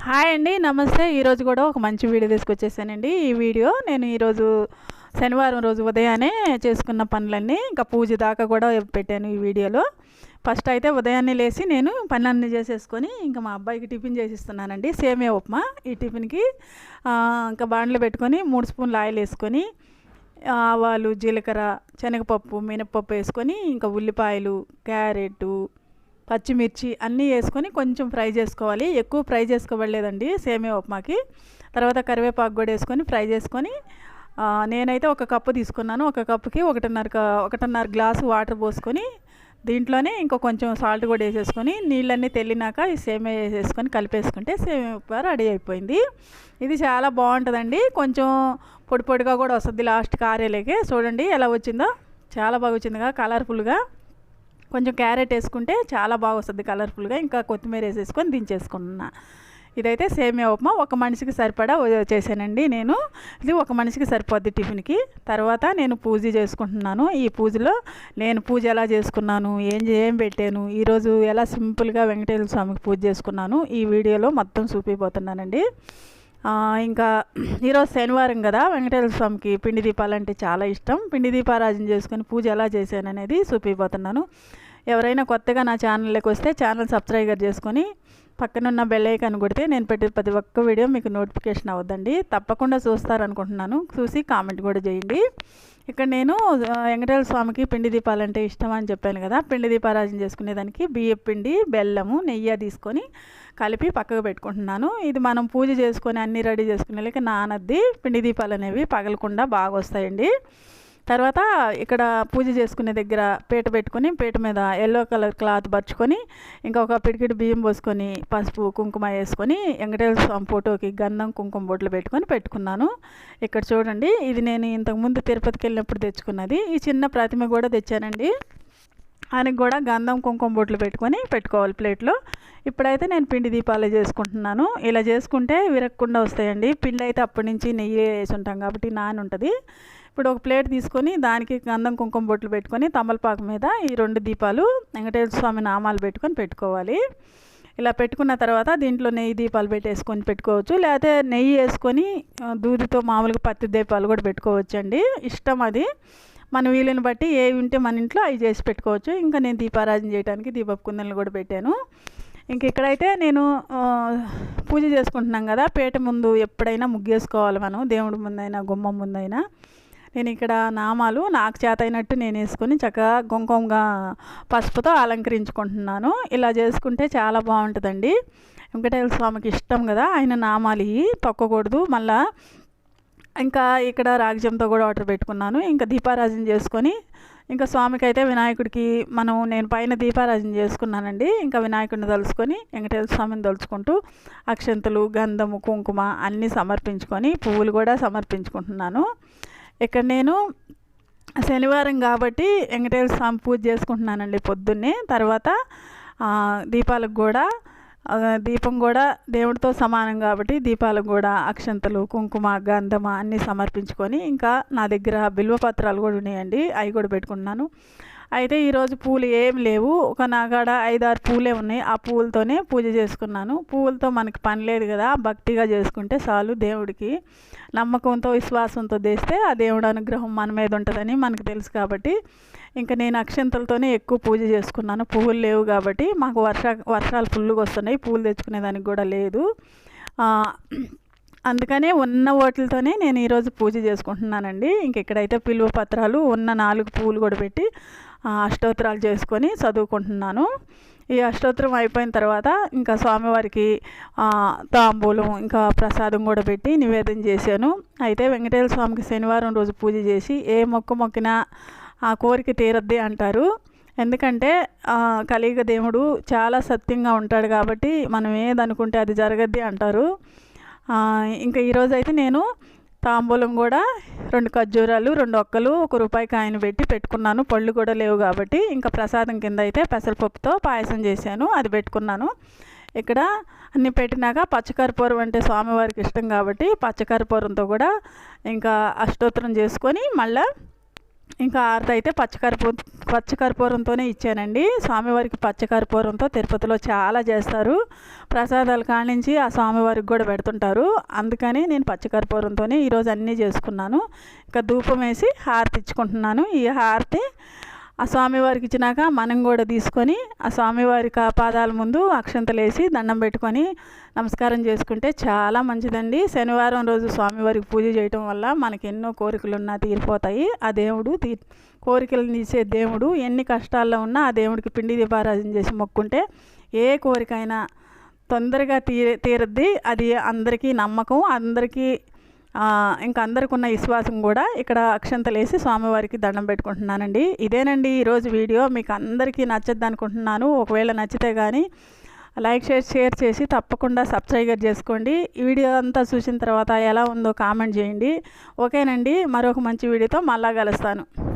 Hi అండి, నమస్తే. ఈరోజు కూడా ఒక మంచి వీడియో తీసుకొచ్చేసానండి. ఈ వీడియో నేను ఈరోజు శనివారం రోజు ఉదయాన్నే చేసుకున్న పనులన్నీ ఇంకా పూజ దాకా కూడా పెట్టాను ఈ వీడియోలో. ఫస్ట్ అయితే ఉదయాన్నే లేచి నేను పనులన్నీ చేసేసుకొని ఇంకా మా అబ్బాయికి టిఫిన్ చేసిస్తున్నానండి. సేమియా ఉప్మా. ఈ టిఫిన్కి ఇంకా బాండ్లు పెట్టుకొని 3 స్పూన్లు ఆయిల్ వేసుకొని ఆవాలు, జీలకర్ర, శనగపప్పు, మినపప్పు వేసుకొని ఇంకా ఉల్లిపాయలు, క్యారెట్, పచ్చిమిర్చి అన్నీ వేసుకొని కొంచెం ఫ్రై చేసుకోవాలి. ఎక్కువ ఫ్రై చేసుకోవట్లేదండి సేమియా ఉప్మాకి. తర్వాత కరివేపాకు కూడా వేసుకొని ఫ్రై చేసుకొని నేనైతే ఒక కప్పు తీసుకున్నాను. ఒక కప్పుకి ఒకటిన్నర గ్లాసు వాటర్ పోసుకొని దీంట్లోనే ఇంకో కొంచెం సాల్ట్ కూడా వేసేసుకొని నీళ్ళన్నీ తెల్లినాక ఈ సేమియా వేసేసుకొని కలిపేసుకుంటే సేమియా ఉప్మా రెడీ అయిపోయింది. ఇది చాలా బాగుంటుందండి. కొంచెం పొడి పొడిగా కూడా వస్తుంది లాస్ట్కి ఆరేలేకే. చూడండి ఎలా వచ్చిందో, చాలా బాగా వచ్చిందిగా కలర్ఫుల్గా. కొంచెం క్యారెట్ వేసుకుంటే చాలా బాగా వస్తుంది కలర్ఫుల్గా. ఇంకా కొత్తిమీర వేసేసుకొని దించేసుకున్నా. ఇదైతే సేమియా ఉప్మా ఒక మనిషికి సరిపడా చేశానండి నేను. ఇది ఒక మనిషికి సరిపోద్ది టిఫిన్కి. తర్వాత నేను పూజ చేసుకుంటున్నాను. ఈ పూజలో నేను పూజ ఎలా చేసుకున్నాను, ఏం పెట్టాను, ఈరోజు ఎలా సింపుల్గా వెంకటేశ్వర స్వామికి పూజ చేసుకున్నాను ఈ వీడియోలో మొత్తం చూపిపోతున్నానండి. ఇంకా ఈరోజు శనివారం కదా, వెంకటేశ్వర స్వామికి పిండి దీపాలు అంటే చాలా ఇష్టం. పిండి దీపారాజన చేసుకొని పూజ ఎలా చేశాను అనేది చూపిపోతున్నాను. ఎవరైనా కొత్తగా నా ఛానల్లోకి వస్తే ఛానల్ సబ్స్క్రైబర్ చేసుకొని పక్కనున్న బెల్ ఐకాన్ కొడితే నేను పెట్టే ప్రతి ఒక్క వీడియో మీకు నోటిఫికేషన్ అవుద్దండి. తప్పకుండా చూస్తారనుకుంటున్నాను. చూసి కామెంట్ కూడా చేయండి. ఇక్కడ నేను వెంకటేశ్వర స్వామికి పిండి దీపాలు అంటే ఇష్టం అని చెప్పాను కదా. పిండి దీపారాజన చేసుకునేదానికి బియ్యం పిండి, బెల్లము, నెయ్యి తీసుకొని కలిపి పక్కకు పెట్టుకుంటున్నాను. ఇది మనం పూజ చేసుకొని అన్నీ రెడీ చేసుకునే నానద్ది పిండి దీపాలు అనేవి పగలకుండా బాగా వస్తాయండి. తర్వాత ఇక్కడ పూజ చేసుకునే దగ్గర పీట పెట్టుకొని పీట మీద ఎల్లో కలర్ క్లాత్ పరుచుకొని ఇంకా ఒక పిడికిడి బియ్యం పోసుకొని పసుపు కుంకుమ వేసుకొని వెంకటేశ్వర స్వామి ఫోటోకి గంధం కుంకుమ బొట్లు పెట్టుకున్నాను. ఇక్కడ చూడండి, ఇది నేను ఇంతకుముందు తిరుపతికి వెళ్ళినప్పుడు తెచ్చుకున్నది. ఈ చిన్న ప్రతిమ కూడా తెచ్చానండి. ఆయనకు కూడా గంధం కుంకుమ బొట్లు పెట్టుకోవాలి ప్లేట్లో. ఇప్పుడైతే నేను పిండి దీపాలు చేసుకుంటున్నాను. ఇలా చేసుకుంటే విరగకుండా వస్తాయండి. పిండి అయితే అప్పటి నుంచి నెయ్యి వేసి ఉంటాం కాబట్టి నాని ఉంటుంది. ఇప్పుడు ఒక ప్లేట్ తీసుకొని దానికి గంధం కుంకుమ బొట్లు పెట్టుకొని తమలపాకు మీద ఈ 2 దీపాలు వెంకటేశ్వర స్వామి నామాలు పెట్టుకోవాలి. ఇలా పెట్టుకున్న తర్వాత దీంట్లో నెయ్యి దీపాలు పెట్టుకోవచ్చు. లేకపోతే నెయ్యి వేసుకొని దూదితో మామూలుగా పత్తి దీపాలు కూడా పెట్టుకోవచ్చు అండి. ఇష్టం అది మన వీలుని బట్టి ఏవి ఉంటే మన ఇంట్లో అవి చేసి పెట్టుకోవచ్చు. ఇంకా నేను దీపారాజన చేయడానికి దీపపు కుందలను కూడా పెట్టాను. ఇంక ఇక్కడైతే నేను పూజ చేసుకుంటున్నాం కదా, పీట ముందు ఎప్పుడైనా ముగ్గేసుకోవాలి మనం, దేవుడి ముందైనా గుమ్మం ముందైనా. నేను ఇక్కడ నామాలు నాకు చేత అయినట్టు నేను వేసుకొని చక్కగా కుంకుమగా పసుపుతో అలంకరించుకుంటున్నాను. ఇలా చేసుకుంటే చాలా బాగుంటుందండి. వెంకటేశ్వర స్వామికి ఇష్టం కదా, ఆయన నామాలు ఇవి తొక్కకూడదు. మళ్ళా ఇంకా ఇక్కడ రాగిజంతో కూడా వాటర్ పెట్టుకున్నాను. ఇంకా దీపారాజన చేసుకొని ఇంకా స్వామికి అయితే వినాయకుడికి నేను పైన దీపారాజన చేసుకున్నానండి. ఇంకా వినాయకుడిని తలుచుకొని వెంకటేశ్వర స్వామిని తలుచుకుంటూ అక్షంతలు, గంధము, కుంకుమ అన్నీ సమర్పించుకొని పువ్వులు కూడా సమర్పించుకుంటున్నాను. ఇక్కడ నేను శనివారం కాబట్టి వెంకటేశ్వర స్వామి పూజ చేసుకుంటున్నానండి పొద్దున్నే. తర్వాత దీపాలకు కూడా దీపం కూడా దేవుడితో సమానం కాబట్టి దీపాలకు కూడా అక్షంతలు, కుంకుమ, గంధమ అన్నీ సమర్పించుకొని ఇంకా నా దగ్గర బిల్వపత్రాలు కూడా ఉన్నాయండి, అవి కూడా పెట్టుకున్నాను. అయితే ఈరోజు పూలు ఏం లేవు, ఒక నాగాడ 5-6 పూలే ఉన్నాయి. ఆ పూలతోనే పూజ చేసుకున్నాను. పువ్వులతో మనకి పని లేదు కదా, భక్తిగా చేసుకుంటే చాలు. దేవుడికి నమ్మకంతో విశ్వాసంతో చేస్తే ఆ దేవుడు అనుగ్రహం మన మీద ఉంటుందని మనకు తెలుసు కాబట్టి ఇంకా నేను అక్షంతలతోనే ఎక్కువ పూజ చేసుకున్నాను. పువ్వులు లేవు కాబట్టి మాకు వర్షాలు ఫుల్గా వస్తున్నాయి, పూలు తెచ్చుకునేదానికి కూడా లేదు. అందుకనే ఉన్న వాటితోనే నేను ఈరోజు పూజ చేసుకుంటున్నానండి. ఇంక ఇక్కడైతే పిలువ పత్రాలు ఉన్న 4 పూలు కూడా పెట్టి అష్టోత్తరాలు చేసుకొని చదువుకుంటున్నాను. ఈ అష్టోత్తరం అయిపోయిన తర్వాత ఇంకా స్వామివారికి తాంబూలం ఇంకా ప్రసాదం కూడా పెట్టి నివేదన చేశాను. అయితే వెంకటేశ్వర స్వామికి శనివారం రోజు పూజ చేసి ఏ మొక్కినా ఆ కోరిక తీరద్ది అంటారు. ఎందుకంటే కలియుగ దేవుడు చాలా సత్యంగా ఉంటాడు కాబట్టి మనం ఏదనుకుంటే అది జరగద్ది అంటారు. ఇంకా ఈరోజు అయితే నేను తాంబూలం కూడా 2 ఖర్జూరాలు, 2 ఒక్కలు, 1 రూపాయి కాయిన్ పెట్టుకున్నాను. పళ్ళు కూడా లేవు కాబట్టి ఇంకా ప్రసాదం కింద అయితే పెసరపప్పుతో పాయసం చేశాను, అది పెట్టుకున్నాను. ఇక్కడ అన్నీ పెట్టినాక పచ్చకర్పూరం అంటే స్వామివారికి ఇష్టం కాబట్టి పచ్చకర్పూరంతో కూడా ఇంకా అష్టోత్తరం చేసుకొని మళ్ళీ ఇంకా హారతి అయితే పచ్చకర్పూరంతోనే ఇచ్చానండి. స్వామివారికి పచ్చకర్పూరంతో తిరుపతిలో చాలా చేస్తారు. ప్రసాదాలు కానించి ఆ స్వామివారికి కూడా పెడుతుంటారు. అందుకని నేను పచ్చకర్పూరంతోనే ఈరోజు అన్నీ చేసుకున్నాను. ఇంకా ధూపం వేసి హారతి ఇచ్చుకుంటున్నాను. ఈ హారతి ఆ స్వామివారికి ఇచ్చినాక మనం కూడా తీసుకొని ఆ స్వామివారి పాదాల ముందు అక్షంతలు వేసి దండం పెట్టుకొని నమస్కారం చేసుకుంటే చాలా మంచిదండి. శనివారం రోజు స్వామివారికి పూజ చేయటం వల్ల మనకి ఎన్నో కోరికలు ఉన్నా తీరిపోతాయి. ఆ దేవుడు కోరికలు తీసే దేవుడు. ఎన్ని కష్టాల్లో ఉన్నా ఆ దేవుడికి పిండి దీపారాధన చేసి మొక్కుంటే ఏ కోరికైనా తొందరగా తీరద్ది. అది అందరికీ నమ్మకం. ఇంకా అందరికి ఉన్న విశ్వాసం కూడా. ఇక్కడ అక్షంతలు వేసి స్వామివారికి దండం పెట్టుకుంటున్నానండి. ఇదేనండి ఈరోజు వీడియో. మీకు అందరికీ నచ్చద్దు అనుకుంటున్నాను. ఒకవేళ నచ్చితే కానీ లైక్ షేర్ చేసి తప్పకుండా సబ్స్క్రైబ్ చేసుకోండి. ఈ వీడియో అంతా చూసిన తర్వాత ఎలా ఉందో కామెంట్ చేయండి. ఓకేనండి, మరొక మంచి వీడియోతో మళ్ళా కలుస్తాను.